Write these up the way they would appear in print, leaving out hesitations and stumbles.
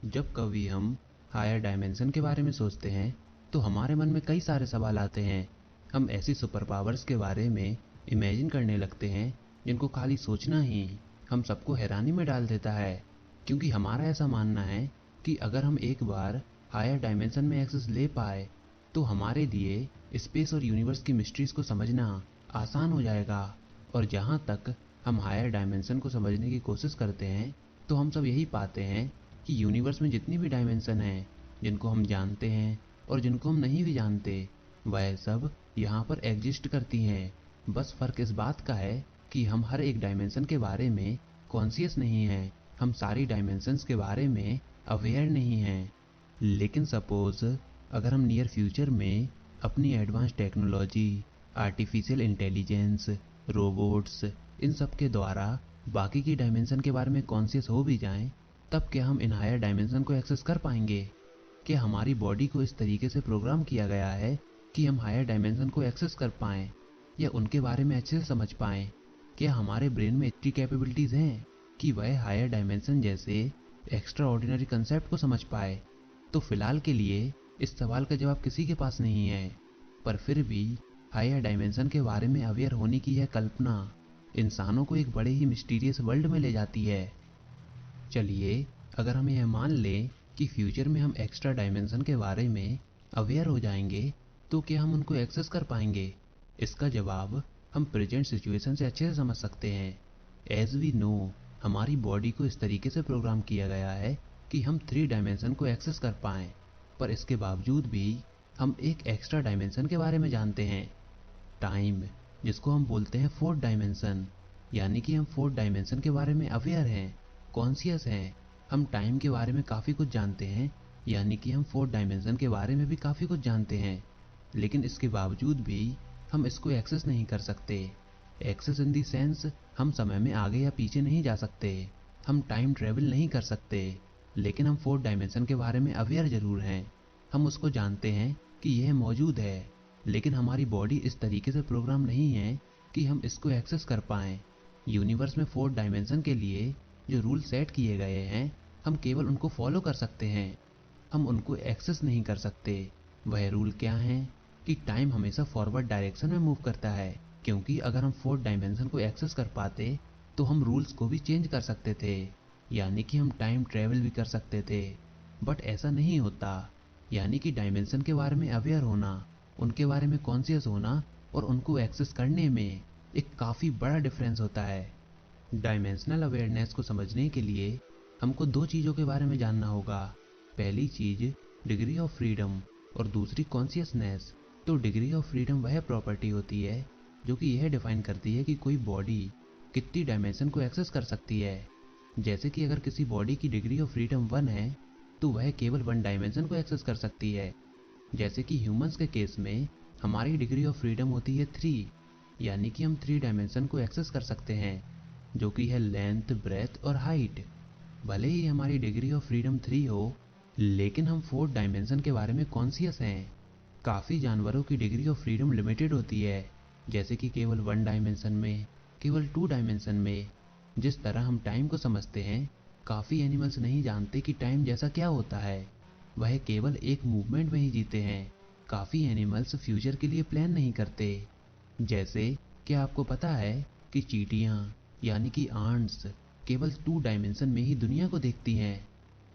जब कभी हम हायर डायमेंशन के बारे में सोचते हैं तो हमारे मन में कई सारे सवाल आते हैं। हम ऐसी सुपर पावर्स के बारे में इमेजिन करने लगते हैं जिनको खाली सोचना ही हम सबको हैरानी में डाल देता है, क्योंकि हमारा ऐसा मानना है कि अगर हम एक बार हायर डायमेंशन में एक्सेस ले पाए तो हमारे लिए स्पेस और यूनिवर्स की मिस्ट्रीज को समझना आसान हो जाएगा। और जहाँ तक हम हायर डायमेंशन को समझने की कोशिश करते हैं तो हम सब यही पाते हैं कि यूनिवर्स में जितनी भी डायमेंशन हैं जिनको हम जानते हैं और जिनको हम नहीं भी जानते, वह सब यहाँ पर एग्जिस्ट करती हैं। बस फ़र्क इस बात का है कि हम हर एक डायमेंशन के बारे में कॉन्शियस नहीं हैं, हम सारी डायमेंशंस के बारे में अवेयर नहीं हैं। लेकिन सपोज अगर हम नियर फ्यूचर में अपनी advance technology, artificial intelligence, robots, इन सब के द्वारा बाकी की डायमेंशन के बारे में कॉन्शियस हो भी जाएं, तब क्या हम इन हायर डायमेंशन को एक्सेस कर पाएंगे? क्या हमारी बॉडी को इस तरीके से प्रोग्राम किया गया है कि हम हायर डायमेंशन को एक्सेस कर पाएं या उनके बारे में अच्छे से समझ पाएं? क्या हमारे ब्रेन में इतनी कैपेबिलिटीज़ हैं कि वह हायर डायमेंशन जैसे एक्स्ट्रा ऑर्डिनरी कंसेप्ट को समझ पाए? तो फिलहाल के लिए इस सवाल का जवाब किसी के पास नहीं है, पर फिर भी हायर डायमेंशन के बारे में अवेयर होने की यह कल्पना इंसानों को एक बड़े ही मिस्टीरियस वर्ल्ड में ले जाती है। चलिए, अगर हम यह मान लें कि फ्यूचर में हम एक्स्ट्रा डायमेंशन के बारे में अवेयर हो जाएंगे, तो क्या हम उनको एक्सेस कर पाएंगे? इसका जवाब हम प्रेजेंट सिचुएशन से अच्छे से समझ सकते हैं। एज वी नो, हमारी बॉडी को इस तरीके से प्रोग्राम किया गया है कि हम 3 डायमेंशन को एक्सेस कर पाएँ, पर इसके बावजूद भी हम एक एक्स्ट्रा डायमेंशन के बारे में जानते हैं, टाइम, जिसको हम बोलते हैं 4th डायमेंशन। यानी कि हम 4th डायमेंशन के बारे में अवेयर हैं, कॉन्शियस हैं, हम टाइम के बारे में काफ़ी कुछ जानते हैं, यानी कि हम 4th डायमेंशन के बारे में भी काफ़ी कुछ जानते हैं। लेकिन इसके बावजूद भी हम इसको एक्सेस नहीं कर सकते। एक्सेस इन दी सेंस, हम समय में आगे या पीछे नहीं जा सकते, हम टाइम ट्रेवल नहीं कर सकते, लेकिन हम 4th डायमेंशन के बारे में अवेयर ज़रूर हैं। हम उसको जानते हैं कि यह मौजूद है, लेकिन हमारी बॉडी इस तरीके से प्रोग्राम नहीं है कि हम इसको एक्सेस कर पाएँ। यूनिवर्स में 4th डायमेंशन के लिए जो रूल सेट किए गए हैं, हम केवल उनको फॉलो कर सकते हैं, हम उनको एक्सेस नहीं कर सकते। वह रूल क्या हैं कि टाइम हमेशा फॉरवर्ड डायरेक्शन में मूव करता है, क्योंकि अगर हम 4th डायमेंशन को एक्सेस कर पाते तो हम रूल्स को भी चेंज कर सकते थे, यानी कि हम टाइम ट्रेवल भी कर सकते थे। बट ऐसा नहीं होता। यानी कि डायमेंशन के बारे में अवेयर होना, उनके बारे में कॉन्शियस होना और उनको एक्सेस करने में एक काफ़ी बड़ा डिफरेंस होता है। डायमेंशनल अवेयरनेस को समझने के लिए हमको 2 चीज़ों के बारे में जानना होगा। पहली चीज़ डिग्री ऑफ फ्रीडम और दूसरी कॉन्शियसनेस। तो डिग्री ऑफ फ्रीडम वह प्रॉपर्टी होती है जो कि यह डिफाइन करती है कि कोई बॉडी कितनी डायमेंशन को एक्सेस कर सकती है। जैसे कि अगर किसी बॉडी की डिग्री ऑफ फ्रीडम 1 है तो वह केवल 1 डायमेंशन को एक्सेस कर सकती है। जैसे कि ह्यूमंस के केस में हमारी डिग्री ऑफ फ्रीडम होती है 3, यानी कि हम 3 डायमेंशन को एक्सेस कर सकते हैं, जो कि है लेंथ, ब्रेथ और हाइट। भले ही हमारी डिग्री ऑफ फ्रीडम 3 हो, लेकिन हम 4th डायमेंशन के बारे में कॉन्शियस हैं। काफ़ी जानवरों की डिग्री ऑफ फ्रीडम लिमिटेड होती है, जैसे कि केवल 1 डायमेंशन में, केवल 2 डायमेंशन में। जिस तरह हम टाइम को समझते हैं, काफ़ी एनिमल्स नहीं जानते कि टाइम जैसा क्या होता है, वह केवल एक मूवमेंट में ही जीते हैं। काफ़ी एनिमल्स फ्यूचर के लिए प्लान नहीं करते। जैसे क्या आपको पता है कि चींटियाँ यानी कि आंट्स केवल 2 डायमेंशन में ही दुनिया को देखती हैं।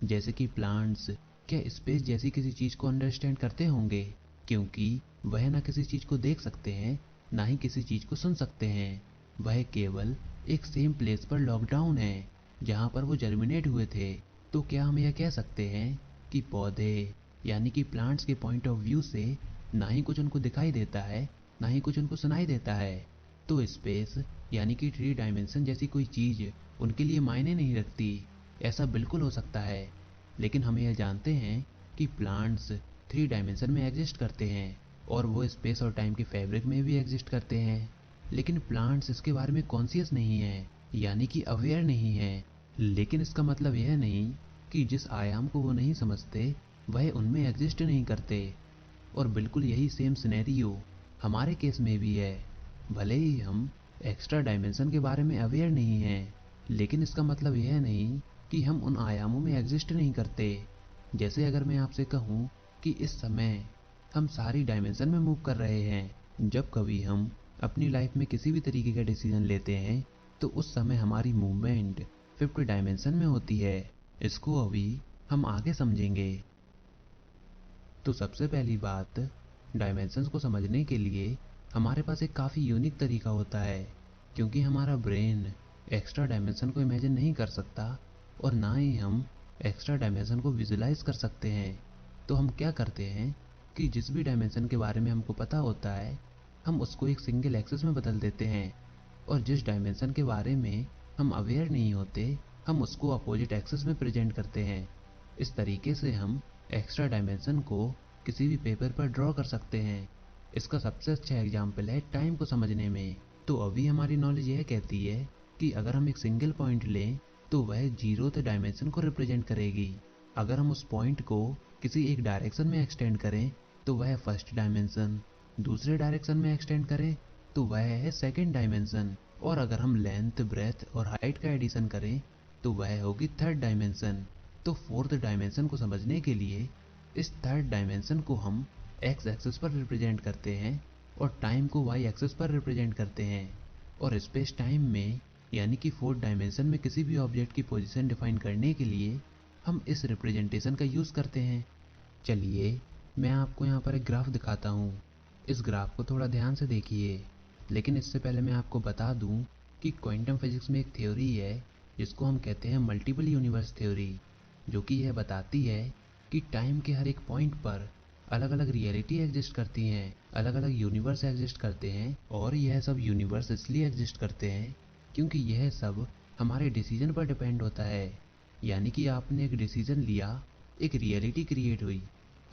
जैसे कि प्लांट्स क्या स्पेस जैसी किसी चीज़ को अंडरस्टैंड करते होंगे, क्योंकि वह ना किसी चीज़ को देख सकते हैं, ना ही किसी चीज़ को सुन सकते हैं। वह केवल एक सेम प्लेस पर लॉकडाउन है जहाँ पर वो जर्मिनेट हुए थे। तो क्या हम यह कह सकते हैं कि पौधे यानी कि प्लांट्स के पॉइंट ऑफ व्यू से ना ही कुछ उनको दिखाई देता है, ना ही कुछ उनको सुनाई देता है? तो स्पेस यानी कि 3 डायमेंशन जैसी कोई चीज़ उनके लिए मायने नहीं रखती। ऐसा बिल्कुल हो सकता है, लेकिन हम यह जानते हैं कि प्लांट्स 3 डायमेंशन में एग्जिस्ट करते हैं और वो स्पेस और टाइम के फैब्रिक में भी एग्जिस्ट करते हैं। लेकिन प्लांट्स इसके बारे में कॉन्शियस नहीं है, यानी कि अवेयर नहीं है। लेकिन इसका मतलब यह नहीं कि जिस आयाम को वो नहीं समझते वह उनमें एग्जिस्ट नहीं करते। और बिल्कुल यही सेम सिनेरियो हमारे केस में भी है। भले ही हम एक्स्ट्रा डायमेंशन के बारे में अवेयर नहीं हैं, लेकिन इसका मतलब यह नहीं कि हम उन आयामों में एग्जिस्ट नहीं करते। जैसे अगर मैं आपसे कहूँ कि इस समय हम सारी डायमेंशन में मूव कर रहे हैं। जब कभी हम अपनी लाइफ में किसी भी तरीके का डिसीजन लेते हैं तो उस समय हमारी मूवमेंट फिफ्थ डायमेंशन में होती है। इसको अभी हम आगे समझेंगे। तो सबसे पहली बात, डायमेंशंस को समझने के लिए हमारे पास एक काफ़ी यूनिक तरीका होता है, क्योंकि हमारा ब्रेन एक्स्ट्रा डायमेंशन को इमेजिन नहीं कर सकता और ना ही हम एक्स्ट्रा डायमेंशन को विजुलाइज कर सकते हैं। तो हम क्या करते हैं कि जिस भी डायमेंशन के बारे में हमको पता होता है हम उसको एक सिंगल एक्सिस में बदल देते हैं, और जिस डायमेंशन के बारे में हम अवेयर नहीं होते हम उसको अपोजिट एक्सिस में प्रेजेंट करते हैं। इस तरीके से हम एक्स्ट्रा डायमेंशन को किसी भी पेपर पर ड्रॉ कर सकते हैं। इसका सबसे अच्छा एग्जाम्पल है टाइम को समझने में। तो अभी हमारी नॉलेज यह कहती है कि अगर हम एक सिंगल पॉइंट लें तो वह जीरोथ डायमेंशन को रिप्रेजेंट करेगी। अगर हम उस पॉइंट को किसी एक डायरेक्शन में एक्सटेंड करें तो वह फर्स्ट डायमेंशन, दूसरे डायरेक्शन में एक्सटेंड करें तो वह है सेकेंड डायमेंशन, और अगर हम लेंथ, ब्रेथ और हाइट का एडिशन करें तो वह होगी थर्ड डायमेंशन। तो फोर्थ डायमेंशन को समझने के लिए इस थर्ड डायमेंशन को हम एक्स एक्सिस पर रिप्रेजेंट करते हैं और टाइम को वाई एक्सिस पर रिप्रेजेंट करते हैं। और स्पेस टाइम में यानी कि फोर्थ डायमेंशन में किसी भी ऑब्जेक्ट की पोजीशन डिफाइन करने के लिए हम इस रिप्रेजेंटेशन का यूज़ करते हैं। चलिए मैं आपको यहाँ पर एक ग्राफ दिखाता हूँ। इस ग्राफ को थोड़ा ध्यान से देखिए, लेकिन इससे पहले मैं आपको बता दूँ कि क्वांटम फिजिक्स में एक थ्योरी है जिसको हम कहते हैं मल्टीपल यूनिवर्स थ्योरी, जो कि यह बताती है कि टाइम के हर एक पॉइंट पर अलग अलग रियलिटी एग्जिस्ट करती हैं, अलग अलग यूनिवर्स एग्जिस्ट करते हैं, और यह सब यूनिवर्स इसलिए एग्जिस्ट करते हैं क्योंकि यह सब हमारे डिसीजन पर डिपेंड होता है। यानी कि आपने एक डिसीजन लिया, एक रियलिटी क्रिएट हुई,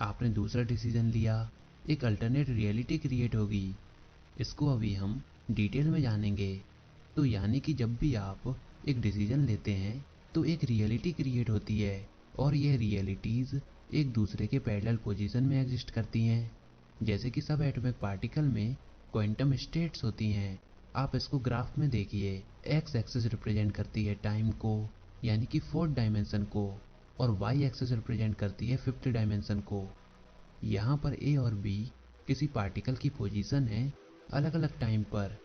आपने दूसरा डिसीजन लिया, एक अल्टरनेट रियलिटी क्रिएट होगी। इसको अभी हम डिटेल में जानेंगे। तो यानी कि जब भी आप एक डिसीजन लेते हैं तो एक रियलिटी क्रिएट होती है, और यह रियलिटीज़ एक दूसरे के पैरेलल पोजीशन में एग्जिस्ट करती हैं। जैसे कि सब एटॉमिक पार्टिकल में क्वांटम स्टेट्स होती हैं। आप इसको ग्राफ में देखिए, एक्स एक्सिस रिप्रेजेंट करती है टाइम को यानी कि फोर्थ डायमेंशन को, और वाई एक्सिस रिप्रेजेंट करती है फिफ्थ डायमेंशन को। यहाँ पर ए और बी किसी पार्टिकल की पोजीशन है अलग अलग टाइम पर।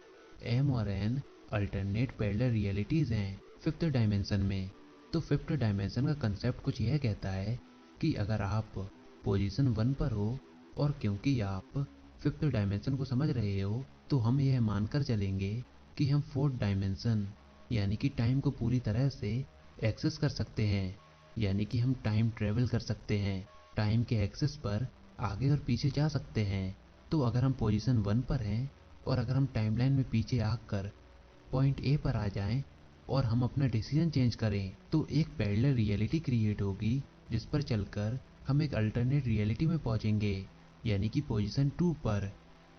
एम और एन अल्टरनेट पैरेलल रियलिटीज़ हैं फिफ्थ डायमेंशन में। तो फिफ्थ डायमेंशन का कंसेप्ट कुछ यह कहता है कि अगर आप पोजीशन 1 पर हो और क्योंकि आप फिफ्थ डायमेंशन को समझ रहे हो तो हम यह मानकर चलेंगे कि हम फोर्थ डायमेंशन यानी कि टाइम को पूरी तरह से एक्सेस कर सकते हैं, यानी कि हम टाइम ट्रेवल कर सकते हैं, टाइम के एक्सेस पर आगे और पीछे जा सकते हैं। तो अगर हम पोजीशन 1 पर हैं और अगर हम टाइमलाइन में पीछे आकर पॉइंट ए पर आ जाएं और हम अपना डिसीजन चेंज करें तो एक पैरेलल रियलिटी क्रिएट होगी जिस पर चलकर हम एक अल्टरनेट रियलिटी में पहुंचेंगे यानी कि पोजीशन 2 पर।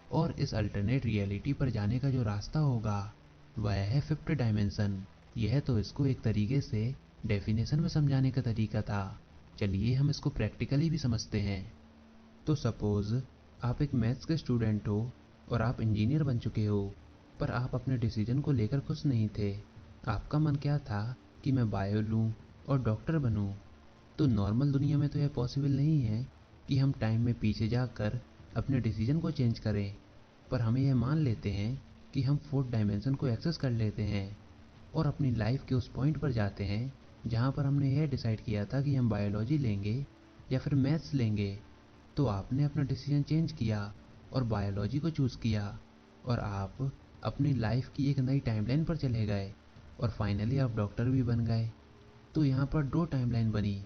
और इस अल्टरनेट रियलिटी पर जाने का जो रास्ता होगा वह है फिफ्थ डायमेंशन। यह तो इसको एक तरीके से डेफिनेशन में समझाने का तरीका था। चलिए हम इसको प्रैक्टिकली भी समझते हैं। तो सपोज आप एक मैथ्स के स्टूडेंट हो और आप इंजीनियर बन चुके हो, पर आप अपने डिसीजन को लेकर खुश नहीं थे। आपका मन क्या था कि मैं बायो लूँ और डॉक्टर बनूँ। तो नॉर्मल दुनिया में तो यह पॉसिबल नहीं है कि हम टाइम में पीछे जाकर अपने डिसीजन को चेंज करें, पर हमें यह मान लेते हैं कि हम फोर्थ डायमेंशन को एक्सेस कर लेते हैं और अपनी लाइफ के उस पॉइंट पर जाते हैं जहाँ पर हमने यह डिसाइड किया था कि हम बायोलॉजी लेंगे या फिर मैथ्स लेंगे। तो आपने अपना डिसीजन चेंज किया और बायोलॉजी को चूज़ किया, और आप अपनी लाइफ की एक नई टाइमलाइन पर चले गए और फाइनली आप डॉक्टर भी बन गए। तो यहाँ पर दो टाइमलाइन बनी,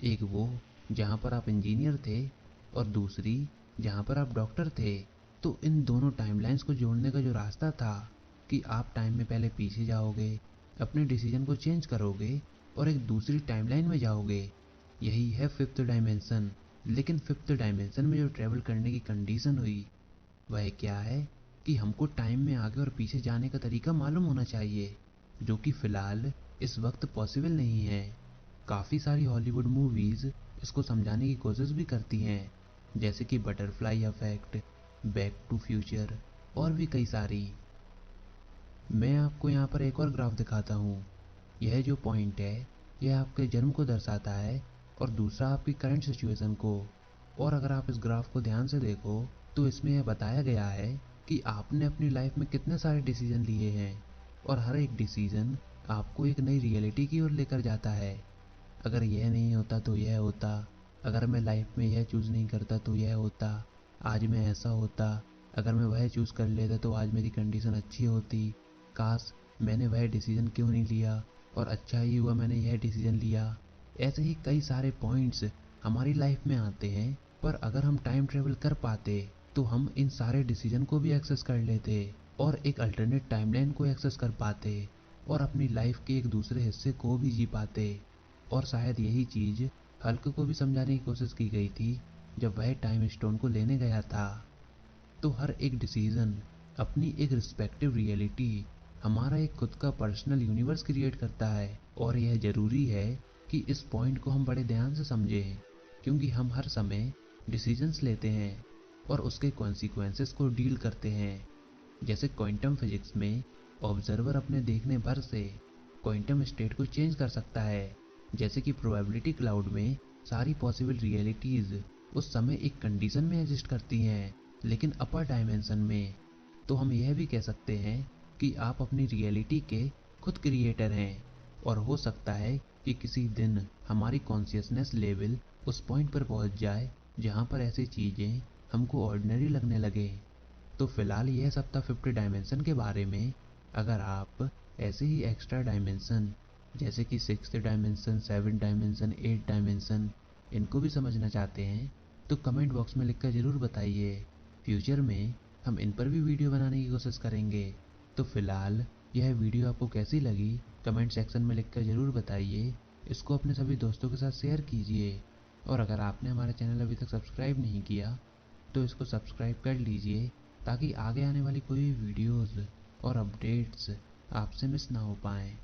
एक वो जहाँ पर आप इंजीनियर थे और दूसरी जहाँ पर आप डॉक्टर थे। तो इन दोनों टाइमलाइंस को जोड़ने का जो रास्ता था कि आप टाइम में पहले पीछे जाओगे, अपने डिसीजन को चेंज करोगे और एक दूसरी टाइमलाइन में जाओगे, यही है फिफ्थ डायमेंशन। लेकिन फिफ्थ डायमेंशन में जो ट्रैवल करने की कंडीशन हुई वह क्या है कि हमको टाइम में आगे और पीछे जाने का तरीका मालूम होना चाहिए, जो कि फ़िलहाल इस वक्त पॉसिबल नहीं है। काफ़ी सारी हॉलीवुड मूवीज़ इसको समझाने की कोशिश भी करती हैं, जैसे कि butterfly effect, back to future और भी कई सारी। मैं आपको यहाँ पर एक और ग्राफ दिखाता हूँ। यह जो पॉइंट है यह आपके जन्म को दर्शाता है और दूसरा आपकी करंट सिचुएशन को। और अगर आप इस ग्राफ को ध्यान से देखो तो इसमें यह बताया गया है कि आपने अपनी लाइफ में कितने सारे डिसीजन लिए हैं और हर एक डिसीजन आपको एक नई रियलिटी की ओर लेकर जाता है। अगर यह नहीं होता तो यह होता, अगर मैं लाइफ में यह चूज़ नहीं करता तो यह होता, आज मैं ऐसा होता, अगर मैं वह चूज़ कर लेता तो आज मेरी कंडीशन अच्छी होती, काश मैंने वह डिसीजन क्यों नहीं लिया और अच्छा ही हुआ मैंने यह डिसीजन लिया। ऐसे ही कई सारे पॉइंट्स हमारी लाइफ में आते हैं, पर अगर हम टाइम ट्रेवल कर पाते तो हम इन सारे डिसीजन को भी एक्सेस कर लेते और एक अल्टरनेट टाइमलाइन को एक्सेस कर पाते और अपनी लाइफ के एक दूसरे हिस्से को भी जी पाते। और शायद यही चीज़ हल्क को भी समझाने की कोशिश की गई थी जब वह टाइम स्टोन को लेने गया था। तो हर एक डिसीजन अपनी एक रिस्पेक्टिव रियलिटी, हमारा एक खुद का पर्सनल यूनिवर्स क्रिएट करता है। और यह ज़रूरी है कि इस पॉइंट को हम बड़े ध्यान से समझें, क्योंकि हम हर समय डिसीजंस लेते हैं और उसके कॉन्सिक्वेंसेस को डील करते हैं। जैसे क्वांटम फिजिक्स में ऑब्जर्वर अपने देखने भर से क्वांटम स्टेट को चेंज कर सकता है। जैसे कि प्रोबेबिलिटी क्लाउड में सारी पॉसिबल रियलिटीज़ उस समय एक कंडीशन में एग्जिस्ट करती हैं, लेकिन अपर डायमेंशन में तो हम यह भी कह सकते हैं कि आप अपनी रियलिटी के खुद क्रिएटर हैं। और हो सकता है कि किसी दिन हमारी कॉन्शियसनेस लेवल उस पॉइंट पर पहुंच जाए जहां पर ऐसी चीज़ें हमको ऑर्डिनरी लगने लगे। तो फिलहाल यह सब था 50 डायमेंशन के बारे में। अगर आप ऐसे ही एक्स्ट्रा डायमेंशन जैसे कि 6th dimension, 7th dimension, 8th dimension इनको भी समझना चाहते हैं तो कमेंट बॉक्स में लिखकर ज़रूर बताइए। फ्यूचर में हम इन पर भी वीडियो बनाने की कोशिश करेंगे। तो फिलहाल यह वीडियो आपको कैसी लगी कमेंट सेक्शन में लिखकर ज़रूर बताइए। इसको अपने सभी दोस्तों के साथ शेयर कीजिए और अगर आपने हमारा चैनल अभी तक सब्सक्राइब नहीं किया तो इसको सब्सक्राइब कर लीजिए ताकि आगे आने वाली कोई भी वीडियोज़ और अपडेट्स आपसे मिस ना हो पाएँ।